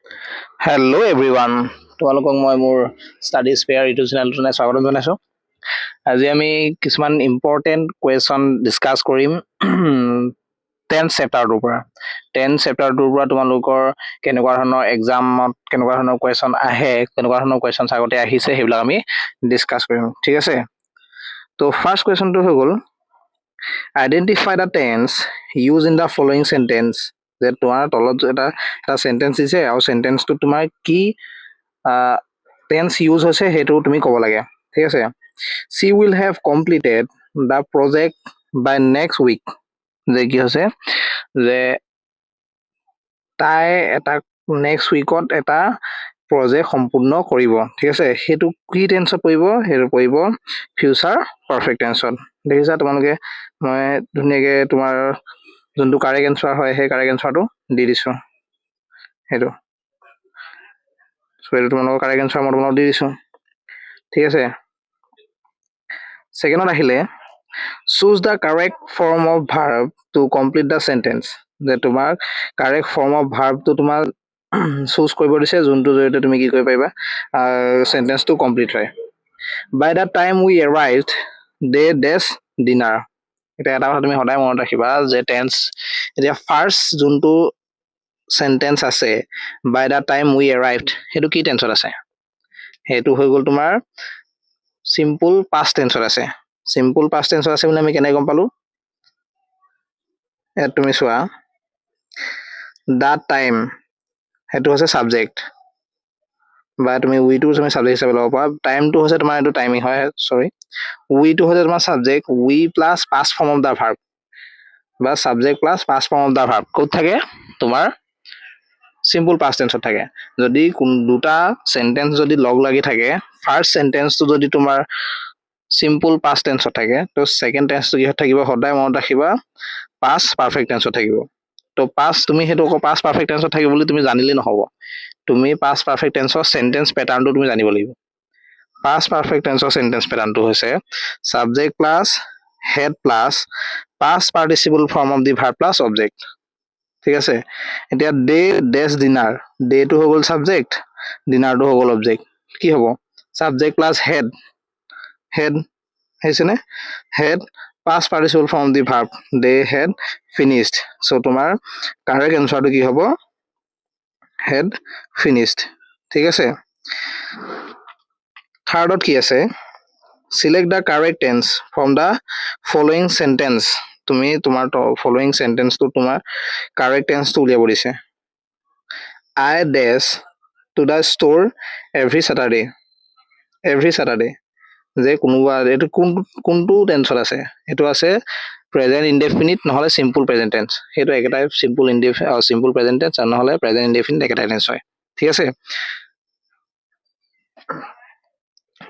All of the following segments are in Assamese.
হেল্ল' এভৰিৱান, তোমালোকক মই মোৰ ষ্টাডি স্পেয়াৰ ইউটিউব চেনেলটোলৈ স্বাগতম জনাইছোঁ। আজি আমি কিছুমান ইম্পৰ্টেণ্ট কুৱেশ্যন ডিছকাছ কৰিম 10th চেপ্টাৰটোৰ পৰা। 10th চেপ্টাৰটোৰ পৰা তোমালোকৰ কেনেকুৱা ধৰণৰ এক্সামত কেনেকুৱা ধৰণৰ কুৱেশ্যন আহে, কেনেকুৱা ধৰণৰ কুৱেশ্যন আগতে আহিছে, সেইবিলাক আমি ডিছকাছ কৰিম, ঠিক আছে। তো ফাৰ্ষ্ট কুৱেশ্যনটো হৈ গ'ল, identify the tense use in the following sentence. যে তোমাৰ তলত এটা চেণ্টেন্স দিছে আৰু চেণ্টেন্সটো তোমাৰ কি টেন্স ইউজ হৈছে সেইটো তুমি ক'ব লাগে, ঠিক আছে। She will have completed the project by next week. যে কি হৈছে যে তাই এটা নেক্সট উইকত এটা প্ৰজেক্ট সম্পূৰ্ণ কৰিব, ঠিক আছে। সেইটো কি টেন্সত পৰিব? সেইটো পৰিব ফিউচাৰ পাৰফেক্ট টেন্সত। দেখিছা তোমালোকে, মই ধুনীয়াকৈ তোমাৰ যোনটো কাৰেক্ট এনচাৰ হয় সেই কাৰেক্ট এনচাৰটো দি দিছোঁ। সেইটো তোমালোকৰ কাৰেক্ট এনচাৰ মই তোমালোকক দি দিছোঁ, ঠিক আছে। ছেকেণ্ডত আহিলে, choose the correct form of verb to complete the sentence. যে তোমাৰ কাৰেক্ট ফৰ্ম অফ ভাৰ্বটো তোমাৰ চুজ কৰিব দিছে, যোনটোৰ জৰিয়তে তুমি কি কৰিব পাৰিবা, চেণ্টেন্সটো কমপ্লিট হয়। By the time we arrived they ডেছ ডিনাৰ। এতিয়া এটা কথা তুমি সদায় মনত ৰাখিবা যে টেন্স, এতিয়া ফাৰ্ষ্ট যোনটো চেণ্টেন্স আছে বাই দ্য টাইম উই এৰাইভড, সেইটো কি টেন্সত আছে? সেইটো হৈ গ'ল তোমাৰ চিম্পুল পাষ্ট টেন্সত আছে। চিম্পুল পাষ্ট টেন্সত আছে বুলি আমি কেনেকৈ গম পালোঁ? ইয়াত তুমি চোৱা, দ্য টাইম সেইটো হৈছে ছাবজেক্ট, বা তুমি উইটো তুমি ছাবজেক্ট হিচাপে ল'ব পাৰা। টাইমটো হৈছে তোমাৰ এইটো টাইমিং হয়, চৰি। উইটো হৈছে তোমাৰ subject, we plus past form of the verb, বা subject plus past form of the verb ক'ত থাকে? তোমাৰ চিম্পুল পাষ্ট টেন্সত থাকে। যদি দুটা চেণ্টেন্স যদি লগ লাগি থাকে, ফাৰ্ষ্ট চেণ্টেন্সটো যদি তোমাৰ চিম্পুল পাষ্ট টেন্সত থাকে, তো ছেকেণ্ড টেন্সটো কিহত থাকিব? সদায় মনত ৰাখিবা, পাষ্ট পাৰফেক্ট টেন্সত থাকিব। তো পাষ্ট, তুমি সেইটো পাষ্ট পাৰফেক্ট টেন্সত থাকিব বুলি তুমি জানিলেই নহ'ব, তুমি পাষ্ট পাৰফেক্ট টেন্সৰ চেণ্টেন্স পেটাৰ্ণটো তুমি জানিব লাগিব। পাষ্ট পাৰফেক্ট টেন্সৰ চেণ্টেন্স পেটাৰ্ণটো হৈছে subject plus had plus past participle form of the verb plus object, ঠিক আছে। এতিয়া ডে ডেছ ডিনাৰ, ডেটো হৈ গ'ল ছাবজেক্ট, ডিনাৰটো হৈ গ'ল অবজেক্ট। কি হ'ব? ছাবজেক্ট প্লাছ হেড, হেড হৈছেনে? হেড পাষ্ট পাৰ্টিচিপল ফৰ্ম দি ভাৰ্ব, দে হেড ফিনিছড। চ' তোমাৰ কাৰেক্ট এনচাৰটো কি হ'ব? হেড ফিনিছড, ঠিক আছে। থাৰ্ডত কি আছে? Select the correct tense from the following sentence. তুমি তোমাৰ ফলোয়িং চেণ্টেন্সটো তোমাৰ কাৰেক্ট টেন্সটো উলিয়াব দিছে। I dash to the store every Saturday. Every Saturday, যে কোনোবা, এইটো কোনটো টেন্সত আছে? এইটো আছে প্ৰেজেণ্ট ইনডেফিনিট নহ'লে চিম্পুল প্ৰেজেণ্ট টেন্স। সেইটো একেটাই চিম্পুল প্ৰেজেণ্ট টেন্স আৰু নহ'লে প্ৰেজেণ্ট ইনডেফিনিট একেটাই টেন্স হয়, ঠিক আছে।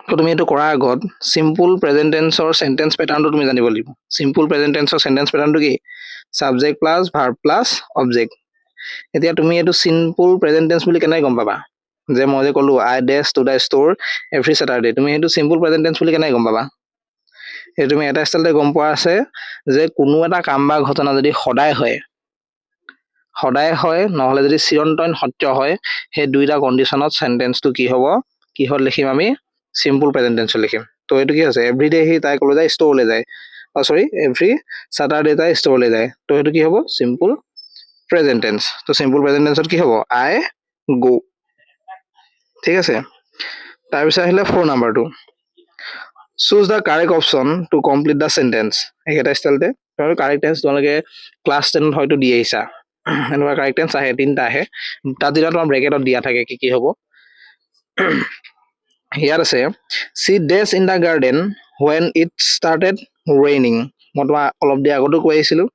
তো তুমি এইটো কৰাৰ আগত চিম্পুল প্ৰেজেণ্ট টেন্সৰ চেণ্টেন্স পেটাৰ্ণটো তুমি জানিব লাগিব। চিম্পুল প্ৰেজেণ্ট টেন্সৰ চেণ্টেন্স পেটাৰ্ণটো কি? Subject plus verb plus object. এতিয়া তুমি এইটো চিম্পুল প্ৰেজেণ্ট টেন্স বুলি কেনেকৈ গম পাবা? যে মই যে ক'লোঁ I dash to the store every Saturday, তুমি সেইটো চিম্পুল প্ৰেজেণ্ট টেন্স বুলি কেনেকৈ গম পাবা? সেইটো তুমি এটা ষ্টাইলতে গম পোৱা আছে যে কোনো এটা কাম বা ঘটনা যদি সদায় হয় নহ'লে যদি চিৰন্তন সত্য হয়, সেই দুইটা কণ্ডিশ্যনত চেণ্টেন্সটো কি হ'ব? কিহত লিখিম আমি? চিম্পুল প্ৰেজেণ্ট টেন্সত লিখিম। তো এইটো কি আছে? এভৰি ডে সি তাই ক'লৈ যায়? ষ্ট'ৰলৈ যায়। এভৰি ছেটাৰডে তাই ষ্ট'ৰলৈ যায়। তো সেইটো কি হ'ব? চিম্পুল প্ৰেজেণ্ট টেন্স। তো চিম্পুল প্ৰেজেণ্ট টেন্সত কি হ'ব? আই গো, ঠিক আছে। তাৰপিছত আহিলে 4 নাম্বাৰটো, choose the correct option to complete the sentence. একেটা ষ্টাইলতে কাৰেক্ট টেন্স তোমালোকে ক্লাছ 10ত হয়তো দি আহিছা, এনেকুৱা কাৰেক্ট টেন্স আহে, 3টা আহে। তাত যেতিয়া তোমাৰ ব্ৰেকেটত দিয়া থাকে কি হ'ব, ইয়াত আছে she dash in the garden when it started raining. মই তোমাক অলপ দেৰি আগতো কৈ আহিছিলোঁ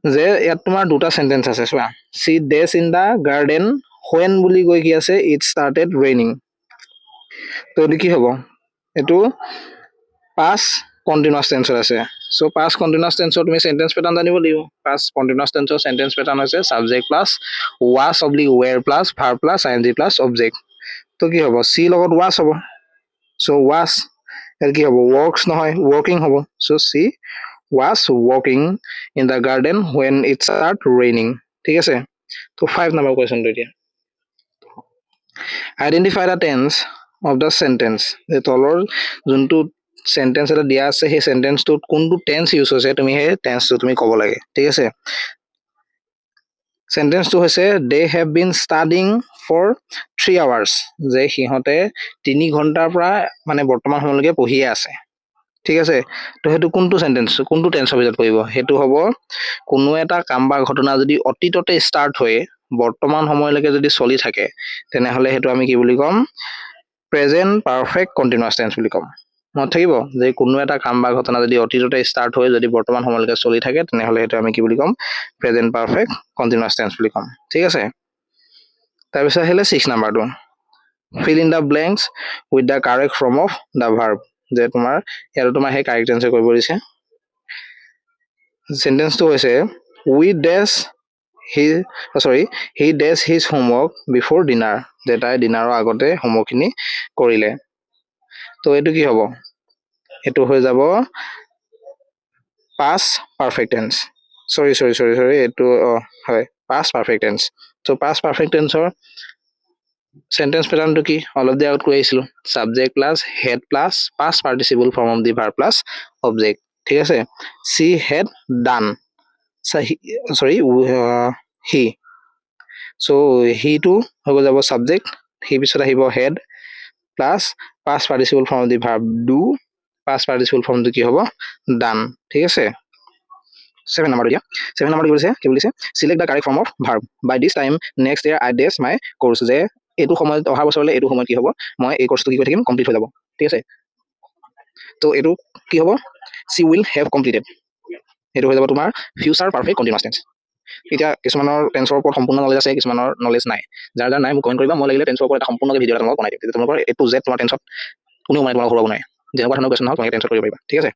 যে ইয়াত তোমাৰ দুটা চেণ্টেন্স আছে, চোৱা। She dash in the garden when বুলি কৈ কি আছে? It started raining. তো এইটো কি হ'ব? এইটো পাষ্ট কণ্টিনিউৱাছ টেন্সত আছে। চ' পাষ্ট কণ্টিনিউৱাছ টেন্সৰ তুমি চেণ্টেন্স পেটাৰ্ণ জানিব লাগিব। পাষ্ট কণ্টিনিউৱাছ টেন্সৰ চেণ্টেন্স পেটাৰ্ণ হৈছে subject plus was oblique were plus verb plus ING plus object. তো কি হ'ব? চি লগত ৱাছ হ'ব। চ' ৱাছ, ইয়াত কি হ'ব? ৱৰ্কছ নহয়, ৱৰ্কিং হ'ব। So' she was working in the garden when it start raining, ঠিক আছে। তো 5 নম্বৰ কুৱেশ্যনটো এতিয়া identify the tense of the sentence যে তলৰ যোনটো চেণ্টেন্স এটা দিয়া আছে সেই চেণ্টেন্সটোত কোনটো টেন্স ইউজ হৈছে তুমি সেই টেন্সটো তুমি ক'ব লাগে ঠিক আছে চেণ্টেন্সটো হৈছে they have been studying for 3 hours যে সিহঁতে 3 ঘণ্টাৰ পৰা মানে বৰ্তমান সময়লৈকে পঢ়িয়ে আছে ঠিক আছে তো সেইটো কোনটো চেণ্টেন্স কোনটো টেন্সৰ ভিতৰত পৰিব সেইটো হ'ব কোনো এটা কাম বা ঘটনা যদি অতীততে ষ্টাৰ্ট হৈ বৰ্তমান সময়লৈকে যদি চলি থাকে তেনেহ'লে সেইটো আমি কি বুলি ক'ম প্ৰেজেণ্ট পাৰফেক্ট কণ্টিনিউৱাছ টেন্স বুলি ক'ম মনত থাকিব যে কোনো এটা কাম বা ঘটনা যদি অতীততে ষ্টাৰ্ট হৈ যদি বৰ্তমান সময়লৈকে চলি থাকে তেনেহ'লে সেইটো আমি কি বুলি ক'ম প্ৰেজেণ্ট পাৰফেক্ট কণ্টিনিউৱাছ টেন্স বুলি ক'ম ঠিক আছে তাৰপিছত আহিলে 6 নাম্বাৰটো fill in the blanks with the correct form of the verb যে তোমাৰ ইয়াত তোমাৰ সেই কাৰেক্ট এনসাৰ কৰিব দিছে সেন্টেন্সটো হৈছে he does his homework before dinner যে তাই ডিনাৰৰ আগতে হোমৱৰ্কখিনি কৰিলে তো এইটো কি হ'ব এটো হৈ যাব past perfect tense sorry এটো হয় past perfect tense so past perfect tense or sentence pattern to ki all of the out koiছিলো subject plus had plus past participle form of the verb plus object ঠিক আছে she had done he so he to হৈ যাব subject he পিছত আহিব had plus past participle form of the verb do past participle form to কি হ'ব done ঠিক আছে 7 number dia 7 number কি বলিছে select the correct form of verb by this time next year I dash my course যে এটো সময় অহা বছৰলে এটো সময় কি হ'ব মই এই কোৰ্সটো কি কৰি থাকিম কমপ্লিট হৈ যাব ঠিক আছে তো এটো কি হ'ব she will have completed এটো হৈ যাব তোমাৰ future perfect continuous tense এতিয়া কিছুমানৰ টেন্সৰ ওপৰত সম্পূৰ্ণ নলেজ আছে কিছুমানৰ নলেজ নাই যাৰ যাৰ নাই মোক কমেন্ট কৰিবা মই লাগিলে টেন্সৰ ওপৰত এটা সম্পূৰ্ণকৈ ভিডিও এটা মই বনাই দিম তেতিয়া তোমালোকৰ এ টু জেড তোমাৰ টেন্সত কোনো মানে তোমালোকৰ ঘূৰাব নাই যেনেকুৱা ধৰণৰ কোৱেশ্যন হওক তুমি টেন্সত কৰিব পাৰিবা ঠিক আছে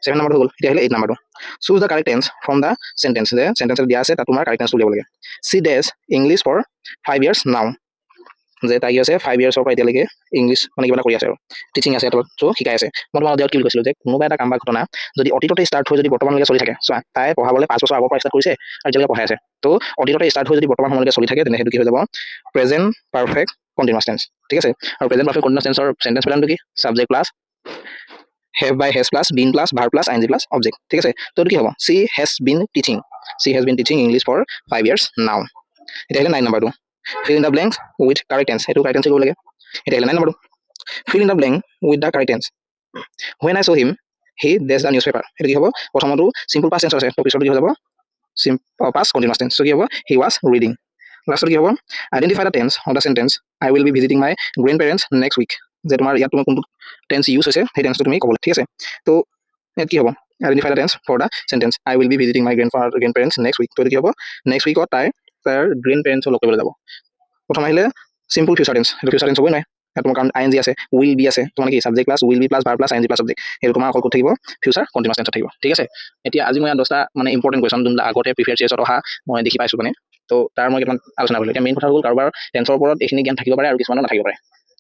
7 নম্বৰ হৈ গ'ল এতিয়া আহিলে 8 নম্বৰটো choose the correct tense from the sentence যে সেন্টেন্স দিয়া আছে তাত তোমাৰ কাৰেক্ট টেন্সটো উলিয়াব লাগে সি ডেজ ইংলিছ ফৰ 5 years নাও যে তাই আছে 5 years পৰা এতিয়ালৈকে ইংলিছ মানে কিবা কৰি আছে আৰু টিচিং আছে তো সো শিকাই আছে মই তোমাক কি কৈছিলো যে কোনোবা এটা কাম বা ঘটনা যদি অতীততে ষ্টাৰ্ট হৈ যদি বৰ্তমানলৈকে চলি থাকে চোৱা তাই পঢ়াবলৈ 5 বছৰ আগৰ পৰা ষ্টাৰ্ট কৰিছে আৰু এতিয়ালৈকে পঢ়াই আছে তো অতীততে ষ্টাৰ্ট হৈ যদি বৰ্তমান সময়লৈকে চলি থাকে তেনে সেইটো কি হৈ যাব প্ৰেজেন্ট পাৰফেক্ট কন্টিনিউয়াছ টেন্স ঠিক আছে আৰু প্ৰেজেন্ট পাৰফেক্ট কন্টিনিউয়াছ টেন্সৰ সেন্টেন্স প্যাটাৰ্নটো কি subject plus have by has plus been plus verb plus ing plus object ঠিক আছে তো কি হ'ব she has been teaching English for 5 years now এটা হলো 9 নম্বৰটো fill in the blanks with correct tense এটো correct tense কৰিব লাগে এটা হলো 9 নম্বৰটো fill in the blank with the correct tense when I saw him he dashed the newspaper এটো কি হ'ব প্ৰথমটো simple past tense আছে তো পিছৰটো কি হৈ যাব simple past continuous tense so কি হ'ব he was reading লাষ্টত কি হ'ব identify the tense of the sentence I will be visiting my grandparents next week যে তোমাৰ ইয়াত তুমি কোনটো টেন্স ইউজ হৈছে সেই টেন্সটো তুমি ক'ব ঠিক আছে তো ইয়াত কি হ'ব identify the tense for the sentence I will be visiting my grandparents next week তো কি হ'ব নেক্সট উইকত তাৰ গ্ৰেণ্ডপেৰেণ্টছক লগ কৰিবলৈ যাব প্ৰথম আহিলে সিম্পল ফিউচাৰ টেন্স সেইটো ফিউচাৰ টেন্স হ'বই নাই ইয়াত তোমাৰ কাৰণ আইএনজি আছে উইল বি আছে তোমাৰ কি subject plus will be plus verb plus ING plus subject সেইটো তোমাৰ অকল ক'ত থাকিব ফিউচাৰ কন্টিনিউয়াছ টেন্সত থাকিব ঠিক আছে এতিয়া আজি মই 10টা মানে ইম্পৰ্টেন্ট কুৱেশ্যন যোনবিলাক আগতে প্ৰিভিয়াছ ইয়েৰ্ছত অহা মই দেখি পাইছো মানে তো তাৰ মই কিমান আলোচনা কৰিলোঁ এতিয়া মেইন কথা হ'ল কাৰোবাৰ টেন্সৰ ওপৰত এইখিনি জ্ঞান থাকিব পাৰে আৰু কিছুমানৰ নাথাকিব পাৰে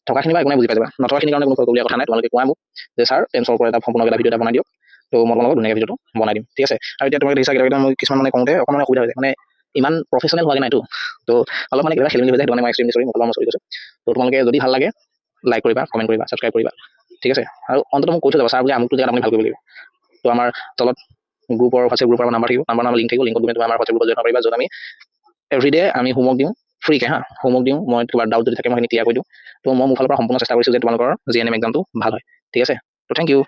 থকাখিনি বা একো নাই বুজি পাই যাবা নথকাখিনিৰ কাৰণে কোনো কৰিবলগীয়া কথা নাই তোমালোকে কোৱা মোক যে ছাৰ টেন্সৰ ওপৰত এটা সম্পূৰ্ণ এটা ভিডিও এটা বনাই দিয়ক তো মই তোমালোকক ধুনীয়াকৈ ভিডিওটো বনাই দিম ঠিক আছে আৰু এতিয়া তোমালোকে দেখিছা কেতিয়াবা মই কিছুমান মানে কওঁতে অকণমান অসুবিধা হৈ যায় মানে ইমান প্ৰফেচনেল হোৱাগে নাইতো তো অলপ মানে কিবা খেলি হৈ যায় মানে মই এক্সট্ৰিমলি সৰি মই চৰি গৈছোঁ তো তোমালোকে যদি ভাল লাগে লাইক কৰিবা কমেণ্ট কৰিবা ছাবস্ক্ৰাইব কৰিবা ঠিক আছে আৰু অন্ততঃ মোক কৈ থৈ যাবা ছাৰ বুলি আমুকটো জেগাত আপুনি ভাল কৰিব লাগিব তো আমাৰ তলত গ্ৰুপৰ হোৱাটছএপ গ্ৰুপৰ নাম্বাৰ থাকিব নাম্বাৰ লিংক থাকিব লিংকত তুমি আমাৰ হোৱাটছএপ গ্ৰুপত জইন হ'ব পাৰিবা য'ত আমি এভৰিডে আমি হোমৱৰ্ক দিওঁ ফ্ৰীকে হোমৱৰ্ক দিওঁ মই কিবা ডাউট যদি থাকে মই সেইখিনি ক্লিয়াৰ কৰি দিওঁ তো মই মোৰ ফালৰ পৰা সম্পূৰ্ণ চেষ্টা কৰিছোঁ যে তোমালোকৰ জিএনএম এক্সামটো ভাল হয় ঠিক আছে তো থেংক ইউ